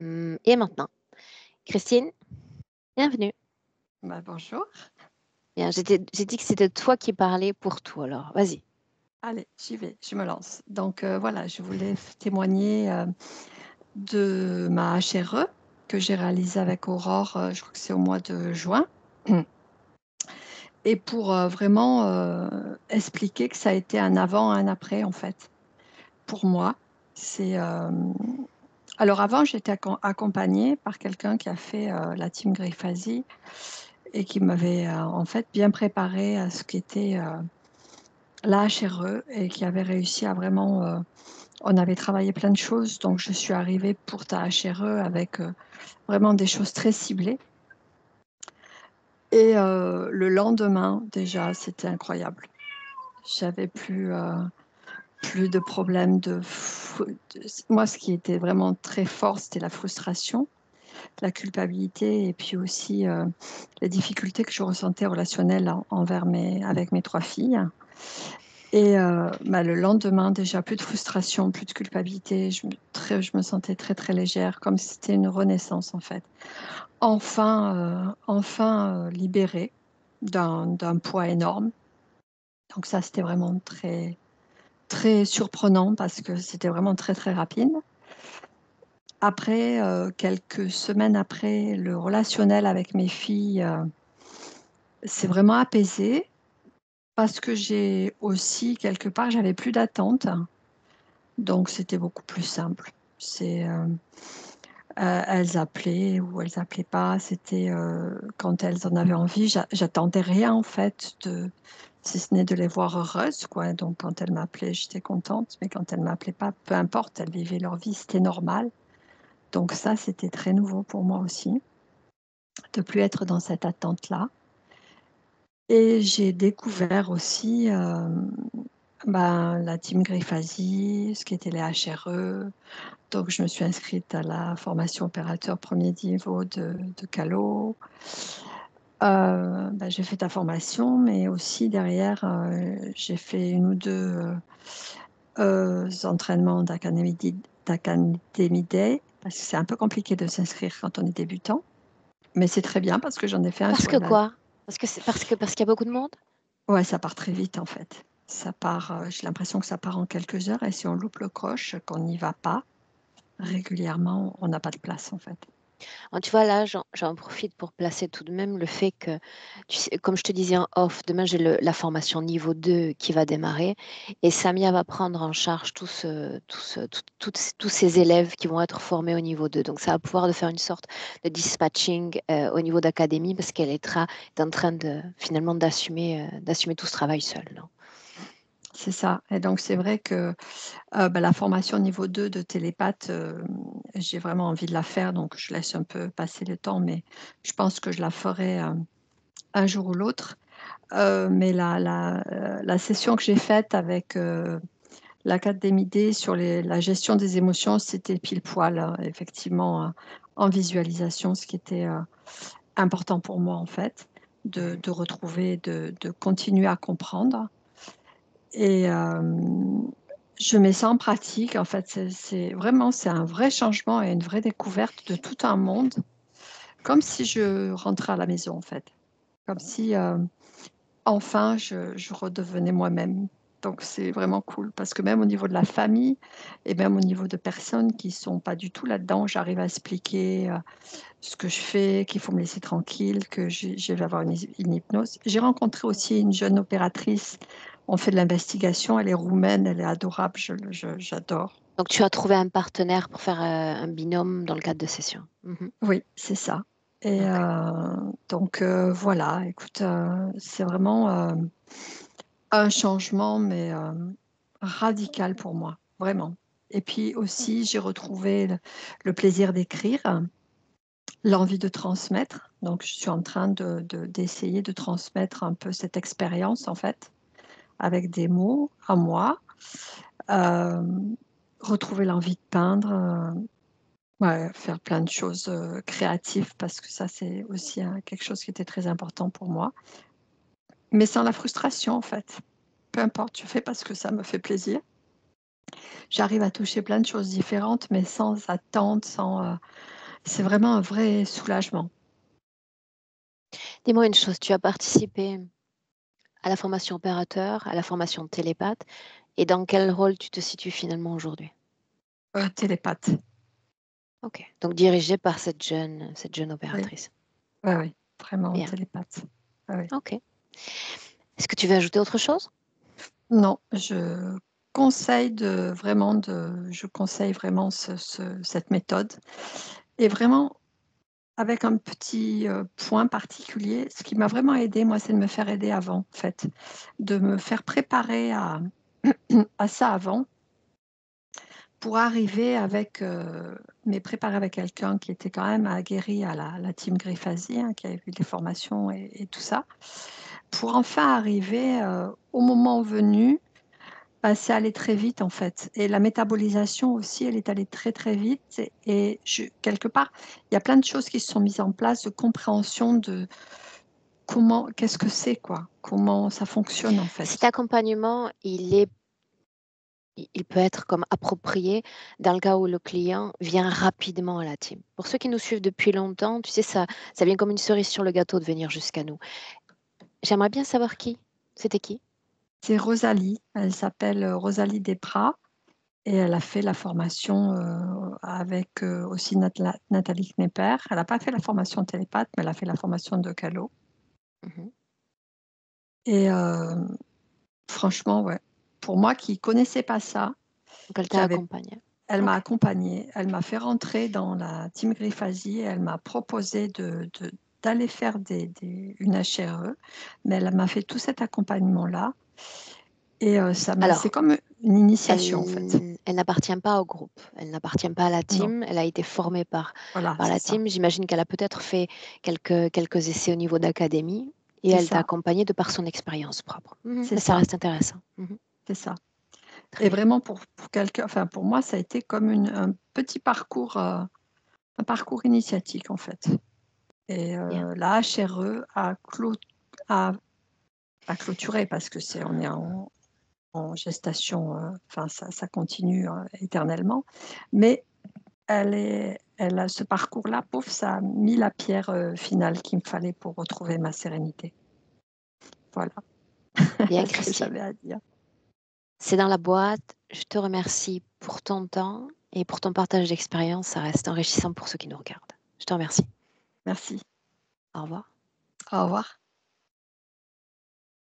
Et maintenant, Christine, bienvenue. Bah, bonjour. Bien, j'ai dit que c'était toi qui parlais pour tout, alors vas-y. Allez, j'y vais, je me lance. Donc voilà, je voulais témoigner de ma HRE que j'ai réalisée avec Aurore, je crois que c'est au mois de juin. Et pour vraiment expliquer que ça a été un avant, un après, en fait, pour moi. C'est, alors avant, j'étais accompagnée par quelqu'un qui a fait la team Grifasi et qui m'avait en fait bien préparé à ce qu'était la HRE et qui avait réussi à vraiment on avait travaillé plein de choses, donc je suis arrivée pour ta HRE avec vraiment des choses très ciblées. Et le lendemain, déjà, c'était incroyable. J'avais plus de problèmes Moi, ce qui était vraiment très fort, c'était la frustration, la culpabilité et puis aussi les difficultés que je ressentais relationnelles avec mes trois filles. Et bah, le lendemain, déjà, plus de frustration, plus de culpabilité. Je me sentais très, très légère, comme si c'était une renaissance, en fait. Enfin libérée d'un poids énorme. Donc ça, c'était vraiment très, très surprenant parce que c'était vraiment très, très rapide. Après, quelques semaines après, le relationnel avec mes filles s'est vraiment apaisé parce que j'ai aussi, quelque part, j'avais plus d'attente. Donc, c'était beaucoup plus simple. Elles appelaient ou elles appelaient pas. C'était quand elles en avaient envie. J'attendais rien en fait, si ce n'est de les voir heureuses, quoi. Donc, quand elles m'appelaient, j'étais contente. Mais quand elles m'appelaient pas, peu importe, elles vivaient leur vie, c'était normal. Donc ça, c'était très nouveau pour moi aussi, de plus être dans cette attente-là. Et j'ai découvert aussi ben, la team Grifasi, ce qu'étaient les HRE. Donc, je me suis inscrite à la formation opérateur premier niveau de Calo. Ben, j'ai fait ta formation, mais aussi derrière, j'ai fait une ou deux entraînements d'Academy Day, parce que c'est un peu compliqué de s'inscrire quand on est débutant. Mais c'est très bien parce que j'en ai fait un Parce sur que la... quoi? Parce qu'il y a beaucoup de monde? Ouais, ça part très vite en fait. Ça part, j'ai l'impression que ça part en quelques heures et si on loupe le coche, qu'on n'y va pas régulièrement, on n'a pas de place en fait. Alors, tu vois, là, j'en profite pour placer tout de même le fait que, tu sais, comme je te disais en off, demain, j'ai la formation niveau 2 qui va démarrer et Samia va prendre en charge tous ces élèves qui vont être formés au niveau 2. Donc, ça va pouvoir de faire une sorte de dispatching au niveau d'académie parce qu'elle est en train de, finalement d'assumer tout ce travail seule, non? C'est ça. Et donc c'est vrai que bah, la formation niveau 2 de télépathe, j'ai vraiment envie de la faire, donc je laisse un peu passer le temps, mais je pense que je la ferai un jour ou l'autre. Mais la session que j'ai faite avec l'Académie D sur la gestion des émotions, c'était pile poil, effectivement, en visualisation, ce qui était important pour moi, en fait, de retrouver, de continuer à comprendre. Et je mets ça en pratique. En fait, c'est un vrai changement et une vraie découverte de tout un monde, comme si je rentrais à la maison, en fait. Comme si enfin je redevenais moi-même. Donc c'est vraiment cool parce que même au niveau de la famille et même au niveau de personnes qui sont pas du tout là-dedans, j'arrive à expliquer ce que je fais, qu'il faut me laisser tranquille, que je vais avoir une hypnose. J'ai rencontré aussi une jeune opératrice. On fait de l'investigation. Elle est roumaine, elle est adorable. J'adore. Donc, tu as trouvé un partenaire pour faire un binôme dans le cadre de session. Mhm. Oui, c'est ça. Et Ok. donc voilà, écoute, c'est vraiment un changement, mais radical pour moi, vraiment. Et puis aussi, j'ai retrouvé le plaisir d'écrire, l'envie de transmettre. Donc, je suis en train d'essayer de transmettre un peu cette expérience, en fait, avec des mots à moi. Euh, Retrouver l'envie de peindre, ouais, faire plein de choses créatives, parce que ça, c'est aussi quelque chose qui était très important pour moi. Mais sans la frustration, en fait. Peu importe, je fais parce que ça me fait plaisir. J'arrive à toucher plein de choses différentes, mais sans attente, c'est vraiment un vrai soulagement. Dis-moi une chose, tu as participé à la formation opérateur, à la formation télépathe, et dans quel rôle tu te situes finalement aujourd'hui? Télépathe, OK, donc dirigée par cette jeune oui, opératrice. ouais, ouais, vraiment Bien, télépathe. Ouais, ouais. OK. Est-ce que tu veux ajouter autre chose? Non, je conseille vraiment cette méthode et vraiment avec un petit, point particulier. Ce qui m'a vraiment aidé, moi, c'est de me faire aider avant, en fait, de me faire préparer à ça avant pour arriver mais préparer avec quelqu'un qui était quand même aguerri à la team Griffasie, hein, qui avait vu des formations et tout ça, pour enfin arriver, au moment venu. Bah, c'est allé très vite, en fait, et la métabolisation aussi, elle est allée très, très vite et je quelque part, il y a plein de choses qui se sont mises en place de compréhension de qu'est-ce que c'est, quoi? Comment ça fonctionne, en Cet fait? accompagnement, il peut être comme approprié dans le cas où le client vient rapidement à la team. Pour ceux qui nous suivent depuis longtemps, tu sais, ça vient comme une cerise sur le gâteau de venir jusqu'à nous. J'aimerais bien savoir qui. C'était qui? C'est Rosalie, elle s'appelle, Rosalie Desprats et elle a fait la formation, avec, aussi Nathalie Knepper. Elle a pas fait la formation télépathe, mais elle a fait la formation de Calo Mmh. et franchement, ouais, pour moi qui connaissais pas ça, Donc elle qui t'a avait accompagné. elle m'a OK. accompagnée, elle m'a fait rentrer dans la team Griffasie, elle m'a proposé d'aller faire une HRE, mais elle m'a fait tout cet accompagnement-là et c'est Alors, comme une initiation, en fait. elle n'appartient pas au groupe, elle n'appartient pas à la Non, team, elle a été formée voilà, par c'est la ça, team. J'imagine qu'elle a peut-être fait quelques essais au niveau d'académie et c'est elle t'a ça, accompagné de par son expérience propre. Mmh, c'est mais ça ça, reste intéressant. Mmh. c'est ça Très et bien, vraiment pour quelqu'un enfin, pour moi, ça a été comme un petit parcours, un parcours initiatique, en fait et bien. la HRE a clôturé parce que on est en gestation, enfin ça continue, éternellement. Mais elle a ce parcours-là, pouf, ça a mis la pierre, finale qu'il me fallait pour retrouver ma sérénité. Voilà Bien, ce que Christine. j'avais à dire. C'est dans la boîte. Je te remercie pour ton temps et pour ton partage d'expérience. Ça reste enrichissant pour ceux qui nous regardent. Je te remercie. Merci. Au revoir. Au revoir.